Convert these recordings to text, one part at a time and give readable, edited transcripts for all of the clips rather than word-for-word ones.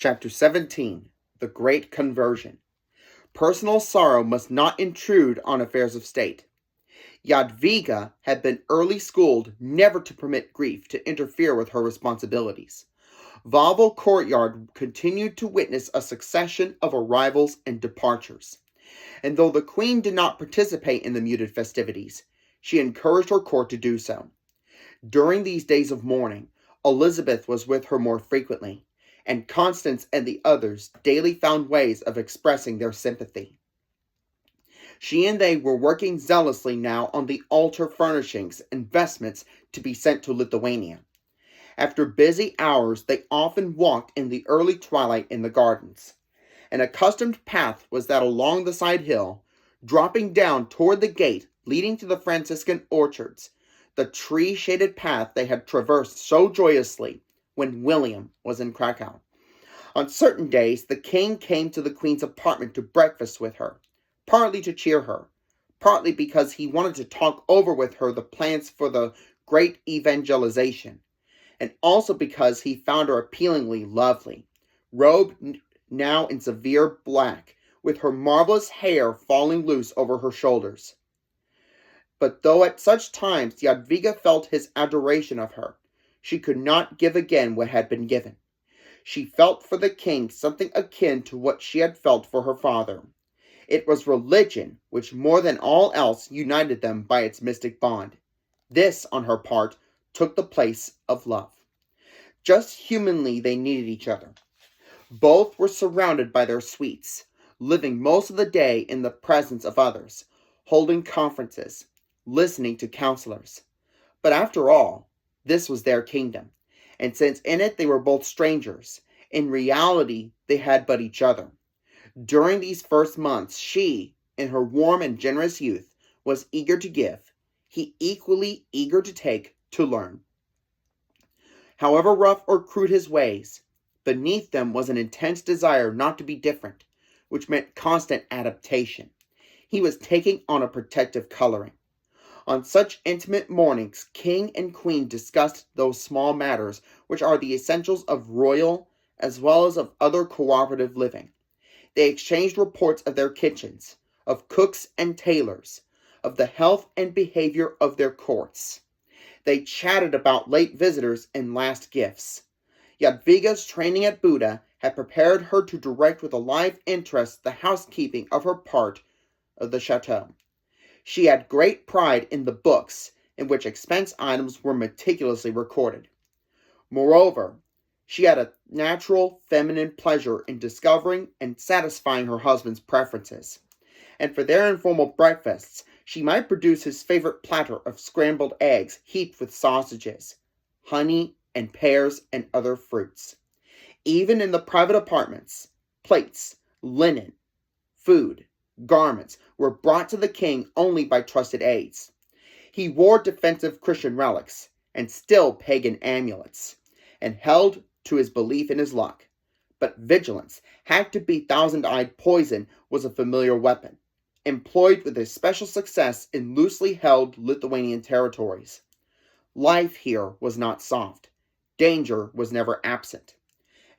Chapter 17. The Great Conversion. Personal sorrow must not intrude on affairs of state. Jadwiga had been early schooled never to permit grief to interfere with her responsibilities. Wawel Courtyard continued to witness a succession of arrivals and departures, and though the queen did not participate in the muted festivities, she encouraged her court to do so. During these days of mourning, Elizabeth was with her more frequently, and Constance and the others daily found ways of expressing their sympathy. She and they were working zealously now on the altar furnishings and vestments to be sent to Lithuania. After busy hours, they often walked in the early twilight in the gardens. An accustomed path was that along the side hill, dropping down toward the gate leading to the Franciscan orchards, the tree-shaded path they had traversed so joyously when William was in Krakow. On certain days, the king came to the queen's apartment to breakfast with her, partly to cheer her, partly because he wanted to talk over with her the plans for the great evangelization, and also because he found her appealingly lovely, robed now in severe black, with her marvelous hair falling loose over her shoulders. But though at such times Jadwiga felt his adoration of her, she could not give again what had been given. She felt for the king something akin to what she had felt for her father. It was religion which more than all else united them by its mystic bond. This, on her part, took the place of love. Just humanly they needed each other. Both were surrounded by their suites, living most of the day in the presence of others, holding conferences, listening to counselors. But after all, this was their kingdom, and since in it they were both strangers, in reality they had but each other. During these first months, she, in her warm and generous youth, was eager to give, he equally eager to take, to learn. However rough or crude his ways, beneath them was an intense desire not to be different, which meant constant adaptation. He was taking on a protective coloring. On such intimate mornings, king and queen discussed those small matters which are the essentials of royal as well as of other cooperative living. They exchanged reports of their kitchens, of cooks and tailors, of the health and behavior of their courts. They chatted about late visitors and last gifts. Jadwiga's training at Buda had prepared her to direct with a live interest the housekeeping of her part of the chateau. She had great pride in the books in which expense items were meticulously recorded. Moreover, she had a natural feminine pleasure in discovering and satisfying her husband's preferences, and for their informal breakfasts she might produce his favorite platter of scrambled eggs heaped with sausages, honey, and pears and other fruits. Even in the private apartments, plates, linen, food, garments were brought to the king only by trusted aides. He wore defensive Christian relics and still pagan amulets, and held to his belief in his luck. But vigilance, hacked to be thousand-eyed poison, was a familiar weapon, employed with especial success in loosely held Lithuanian territories. Life here was not soft. Danger was never absent.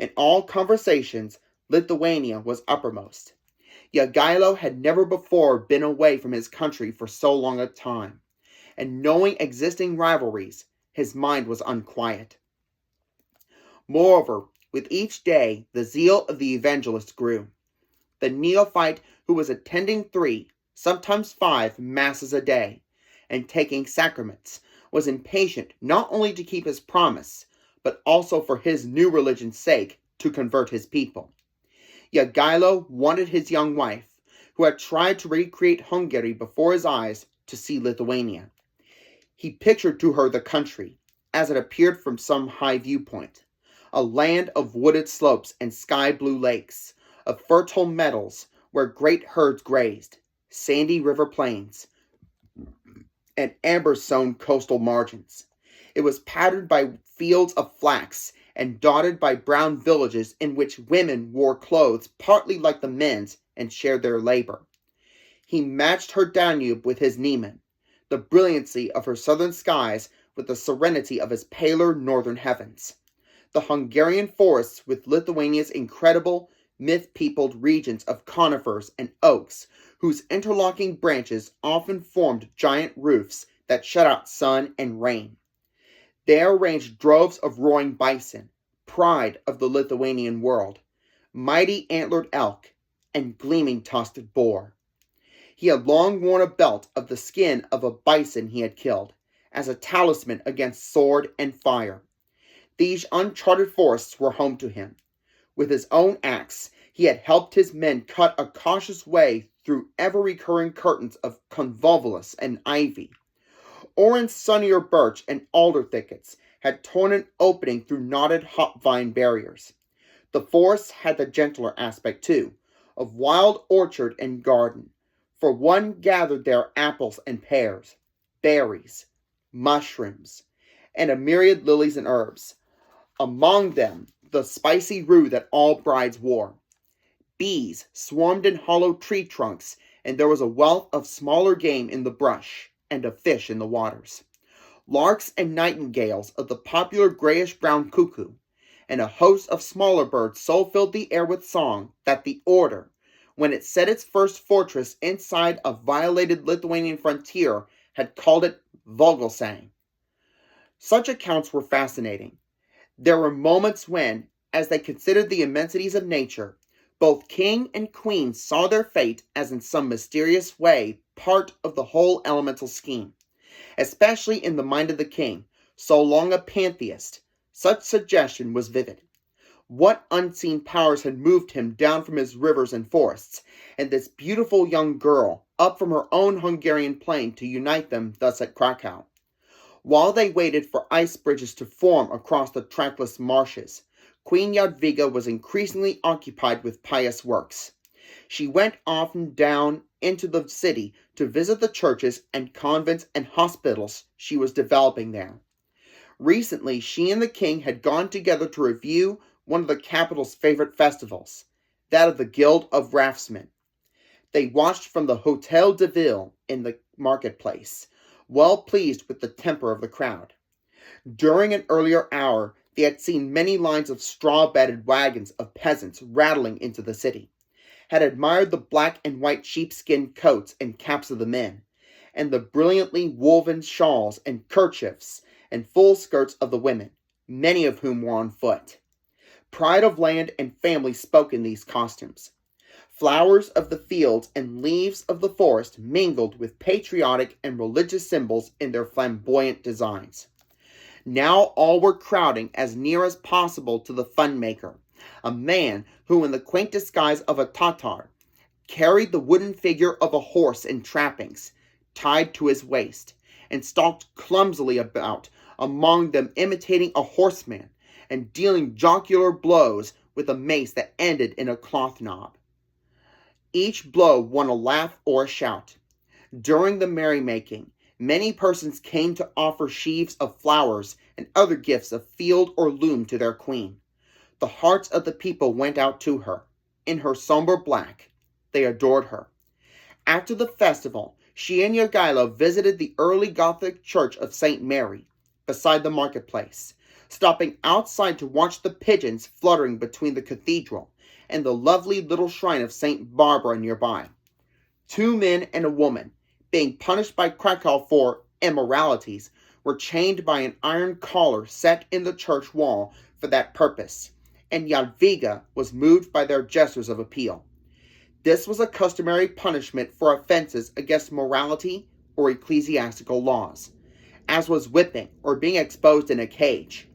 In all conversations, Lithuania was uppermost. Jogailo had never before been away from his country for so long a time, and knowing existing rivalries, his mind was unquiet. Moreover, with each day, the zeal of the evangelist grew. The neophyte who was attending 3, sometimes 5, masses a day, and taking sacraments, was impatient not only to keep his promise, but also for his new religion's sake to convert his people. Jogailo wanted his young wife, who had tried to recreate Hungary before his eyes, to see Lithuania. He pictured to her the country, as it appeared from some high viewpoint, a land of wooded slopes and sky-blue lakes, of fertile meadows where great herds grazed, sandy river plains, and amber-sown coastal margins. It was patterned by fields of flax and dotted by brown villages in which women wore clothes partly like the men's and shared their labor. He matched her Danube with his Niemen, the brilliancy of her southern skies with the serenity of his paler northern heavens. the Hungarian forests with Lithuania's incredible, myth-peopled regions of conifers and oaks, whose interlocking branches often formed giant roofs that shut out sun and rain. There ranged droves of roaring bison, pride of the Lithuanian world, mighty antlered elk, and gleaming tusked boar. He had long worn a belt of the skin of a bison he had killed, as a talisman against sword and fire. These uncharted forests were home to him. With his own axe, he had helped his men cut a cautious way through ever-recurring curtains of convolvulus and ivy. Orange sunnier birch and alder thickets had torn an opening through knotted hop vine barriers. The forests had the gentler aspect, too, of wild orchard and garden, for one gathered there apples and pears, berries, mushrooms, and a myriad lilies and herbs. Among them, the spicy rue that all brides wore. Bees swarmed in hollow tree trunks, and there was a wealth of smaller game in the brush, and of fish in the waters. Larks and nightingales of the popular grayish-brown cuckoo, and a host of smaller birds so filled the air with song that the Order, when it set its first fortress inside a violated Lithuanian frontier, had called it Vogelsang. Such accounts were fascinating. There were moments when, as they considered the immensities of nature, both king and queen saw their fate as in some mysterious way part of the whole elemental scheme. Especially in the mind of the king, so long a pantheist, such suggestion was vivid. What unseen powers had moved him down from his rivers and forests, and this beautiful young girl up from her own Hungarian plain to unite them thus at Krakow? While they waited for ice bridges to form across the trackless marshes, Queen Jadwiga was increasingly occupied with pious works. She went often down into the city to visit the churches and convents and hospitals she was developing there. Recently, she and the king had gone together to review one of the capital's favorite festivals, that of the Guild of Raftsmen. They watched from the Hotel de Ville in the marketplace, well pleased with the temper of the crowd. During an earlier hour, they had seen many lines of straw-bedded wagons of peasants rattling into the city, had admired the black and white sheepskin coats and caps of the men, and the brilliantly woven shawls and kerchiefs and full skirts of the women, many of whom were on foot. Pride of land and family spoke in these costumes. Flowers of the fields and leaves of the forest mingled with patriotic and religious symbols in their flamboyant designs. Now all were crowding as near as possible to the fun maker, a man who, in the quaint disguise of a Tatar, carried the wooden figure of a horse in trappings, tied to his waist, and stalked clumsily about among them, imitating a horseman, and dealing jocular blows with a mace that ended in a cloth knob. Each blow won a laugh or a shout. During the merrymaking, many persons came to offer sheaves of flowers and other gifts of field or loom to their queen. The hearts of the people went out to her. In her somber black, they adored her. After the festival, she and Jogaila visited the early Gothic church of St. Mary, beside the marketplace, stopping outside to watch the pigeons fluttering between the cathedral and the lovely little shrine of St. Barbara nearby. 2 men and a woman, being punished by Krakow for immoralities, were chained by an iron collar set in the church wall for that purpose, and Jadwiga was moved by their gestures of appeal. This was a customary punishment for offenses against morality or ecclesiastical laws, as was whipping or being exposed in a cage.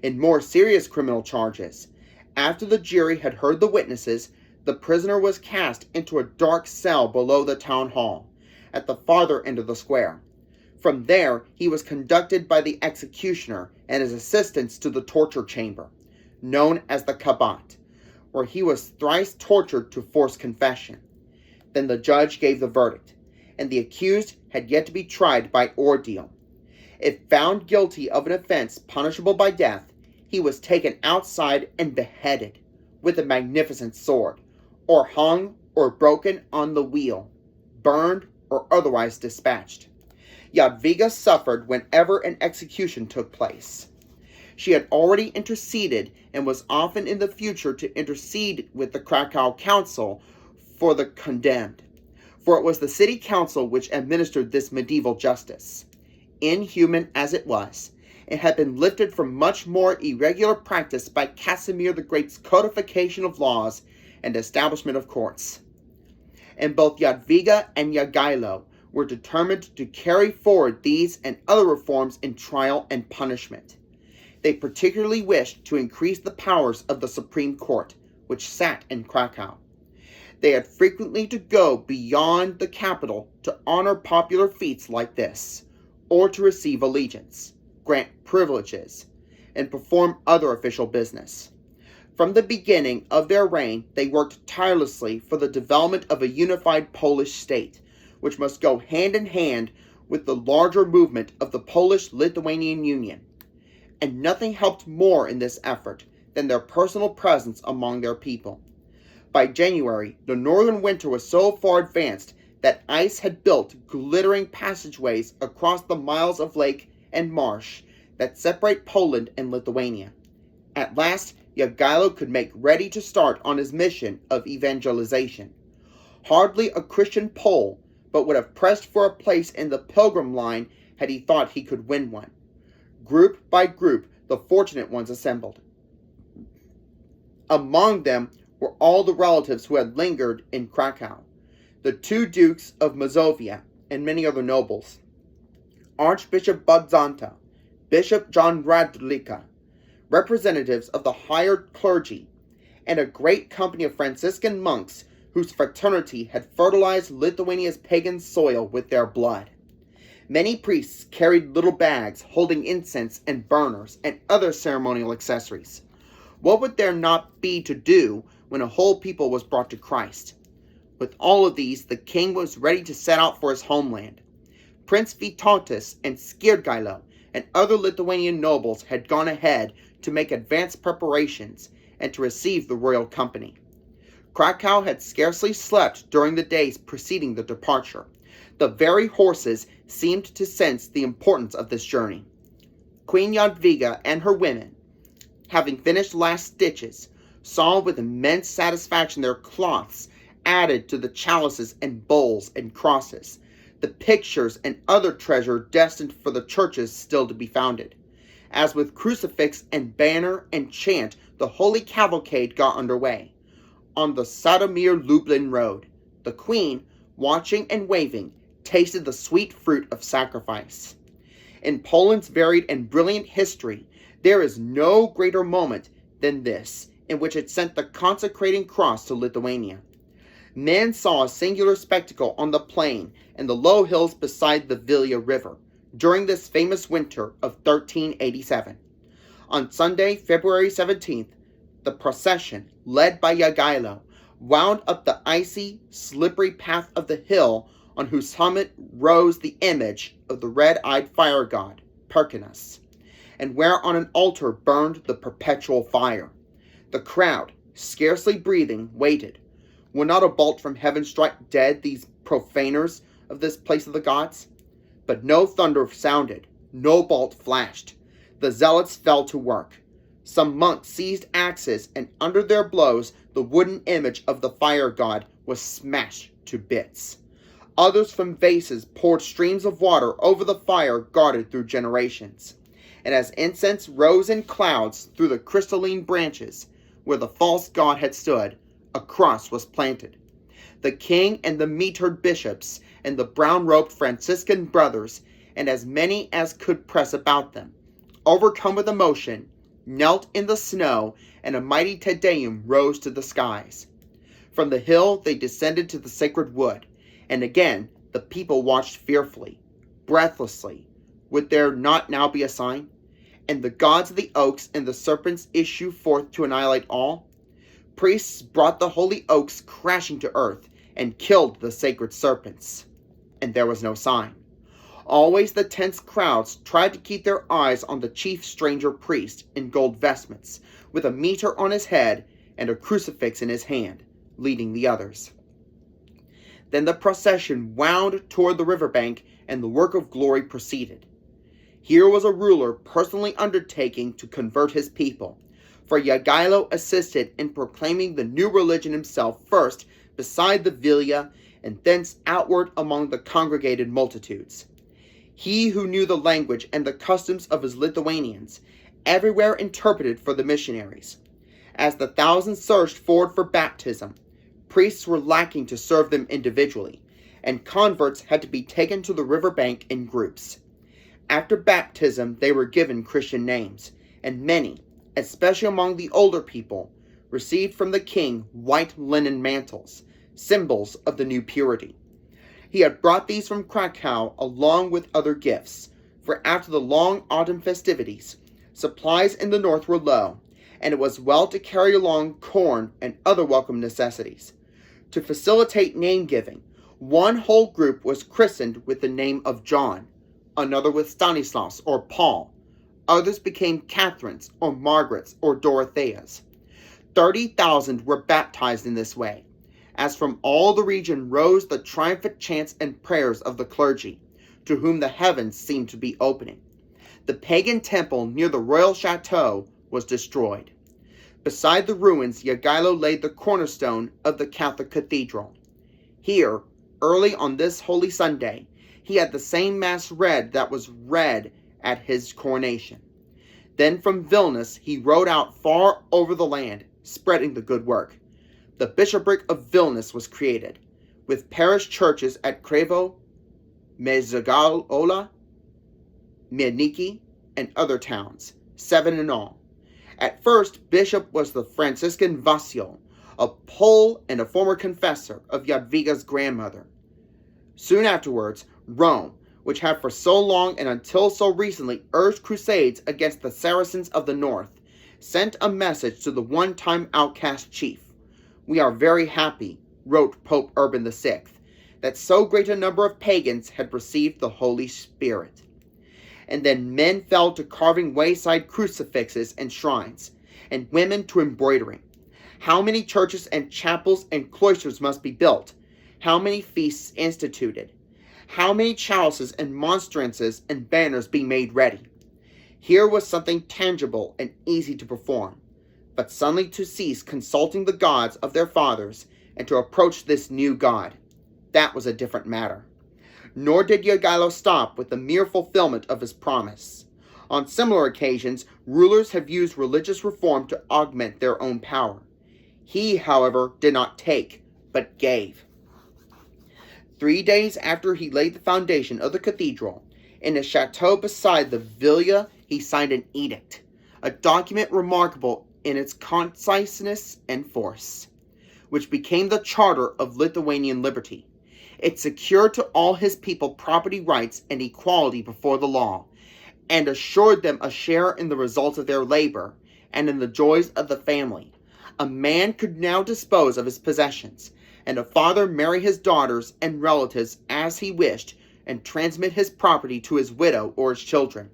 In more serious criminal charges, after the jury had heard the witnesses, the prisoner was cast into a dark cell below the town hall, at the farther end of the square. From there, he was conducted by the executioner and his assistants to the torture chamber, known as the Kabat, where he was thrice tortured to force confession. Then the judge gave the verdict, and the accused had yet to be tried by ordeal. If found guilty of an offense punishable by death, he was taken outside and beheaded with a magnificent sword, or hung or broken on the wheel, burned or otherwise dispatched. Jadwiga suffered whenever an execution took place. She had already interceded and was often in the future to intercede with the Krakow Council for the condemned, for it was the city council which administered this medieval justice. Inhuman as it was, it had been lifted from much more irregular practice by Casimir the Great's codification of laws and establishment of courts. And both Jadwiga and Jogailo were determined to carry forward these and other reforms in trial and punishment. They particularly wished to increase the powers of the Supreme Court, which sat in Krakow. They had frequently to go beyond the capital to honor popular feats like this, or to receive allegiance, grant privileges, and perform other official business. From the beginning of their reign, they worked tirelessly for the development of a unified Polish state, which must go hand in hand with the larger movement of the Polish-Lithuanian Union. And nothing helped more in this effort than their personal presence among their people. By January, the northern winter was so far advanced that ice had built glittering passageways across the miles of lake and marsh that separate Poland and Lithuania. At last, Jogailo could make ready to start on his mission of evangelization. Hardly a Christian Pole, but would have pressed for a place in the pilgrim line had he thought he could win one. Group by group, the fortunate ones assembled. Among them were all the relatives who had lingered in Krakow, the two dukes of Mazovia, and many other nobles, Archbishop Bodzanta, Bishop John Jadwiga, representatives of the higher clergy, and a great company of Franciscan monks whose fraternity had fertilized Lithuania's pagan soil with their blood. Many priests carried little bags holding incense and burners and other ceremonial accessories. What would there not be to do when a whole people was brought to Christ? With all of these, the king was ready to set out for his homeland. Prince Vytautas and Skirgailo and other Lithuanian nobles had gone ahead to make advanced preparations and to receive the royal company. Krakow had scarcely slept during the days preceding the departure. The very horses seemed to sense the importance of this journey. Queen Jadwiga and her women, having finished last stitches, saw with immense satisfaction their cloths added to the chalices and bowls and crosses, the pictures and other treasure destined for the churches still to be founded. As with crucifix and banner and chant, the holy cavalcade got underway. On the Sandomir-Lublin road, the queen, watching and waving, tasted the sweet fruit of sacrifice. In Poland's varied and brilliant history, there is no greater moment than this, in which it sent the consecrating cross to Lithuania. Men saw a singular spectacle on the plain and the low hills beside the Vilia River during this famous winter of 1387. On Sunday, February 17th, the procession, led by Jogailo, wound up the icy, slippery path of the hill on whose summit rose the image of the red-eyed fire god, Perkinus, and where on an altar burned the perpetual fire. The crowd, scarcely breathing, waited. Would not a bolt from heaven strike dead these profaners of this place of the gods? But no thunder sounded, no bolt flashed. The zealots fell to work. Some monks seized axes, and under their blows the wooden image of the fire god was smashed to bits. Others from vases poured streams of water over the fire guarded through generations. And as incense rose in clouds through the crystalline branches, where the false god had stood, a cross was planted. The king and the mitred bishops and the brown-robed Franciscan brothers, and as many as could press about them, overcome with emotion, knelt in the snow, and a mighty Te Deum rose to the skies. From the hill they descended to the sacred wood, and again the people watched fearfully, breathlessly. Would there not now be a sign? And the gods of the oaks and the serpents issue forth to annihilate all? Priests brought the holy oaks crashing to earth and killed the sacred serpents. And there was no sign. Always the tense crowds tried to keep their eyes on the chief stranger priest in gold vestments, with a mitre on his head and a crucifix in his hand, leading the others. Then the procession wound toward the riverbank, and the work of glory proceeded. Here was a ruler personally undertaking to convert his people, for Jadwiga assisted in proclaiming the new religion himself first beside the Vilja and thence outward among the congregated multitudes. He who knew the language and the customs of his Lithuanians everywhere interpreted for the missionaries. As the thousands surged forward for baptism, priests were lacking to serve them individually, and converts had to be taken to the river bank in groups. After baptism, they were given Christian names, and many, especially among the older people, received from the king white linen mantles, symbols of the new purity. He had brought these from Krakow along with other gifts, for after the long autumn festivities, supplies in the north were low, and it was well to carry along corn and other welcome necessities. To facilitate name-giving, one whole group was christened with the name of John, another with Stanislaus or Paul. Others became Catherines or Margarets or Dorotheas. 30,000 were baptized in this way, as from all the region rose the triumphant chants and prayers of the clergy, to whom the heavens seemed to be opening. The pagan temple near the royal chateau was destroyed. Beside the ruins, Jadwiga laid the cornerstone of the Catholic cathedral. Here, early on this Holy Sunday, he had the same Mass read that was read at his coronation. Then from Vilnius he rode out far over the land, spreading the good work. The bishopric of Vilnius was created, with parish churches at Krevo, Mezagalola, Mielniki, and other towns, 7 in all. At first, bishop was the Franciscan Vasil, a Pole and a former confessor of Jadwiga's grandmother. Soon afterwards, Rome, which had for so long and until so recently urged crusades against the Saracens of the north, sent a message to the one-time outcast chief. "We are very happy," wrote Pope Urban VI, "that so great a number of pagans had received the Holy Spirit." And then men fell to carving wayside crucifixes and shrines, and women to embroidering. How many churches and chapels and cloisters must be built? How many feasts instituted? How many chalices and monstrances and banners be made ready? Here was something tangible and easy to perform, but suddenly to cease consulting the gods of their fathers and to approach this new God, that was a different matter. Nor did Jadwiga stop with the mere fulfillment of his promise. On similar occasions, rulers have used religious reform to augment their own power. He, however, did not take, but gave. 3 days after he laid the foundation of the cathedral, in a chateau beside the Vilja, he signed an edict, a document remarkable in its conciseness and force, which became the charter of Lithuanian liberty. It secured to all his people property rights and equality before the law, and assured them a share in the results of their labor and in the joys of the family. A man could now dispose of his possessions, and a father marry his daughters and relatives as he wished, and transmit his property to his widow or his children.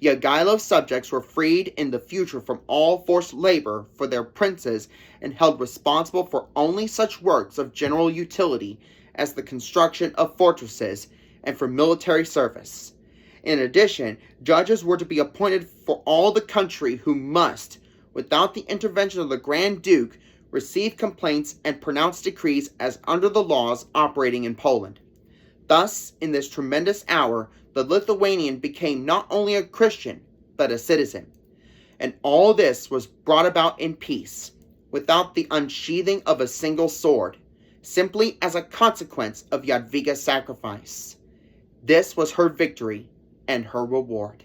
Jadwiga's subjects were freed in the future from all forced labor for their princes and held responsible for only such works of general utility as the construction of fortresses and for military service. In addition, judges were to be appointed for all the country who must, without the intervention of the Grand Duke, receive complaints and pronounce decrees as under the laws operating in Poland. Thus, in this tremendous hour, the Lithuanian became not only a Christian, but a citizen. And all this was brought about in peace, without the unsheathing of a single sword, simply as a consequence of Jadwiga's sacrifice. This was her victory and her reward.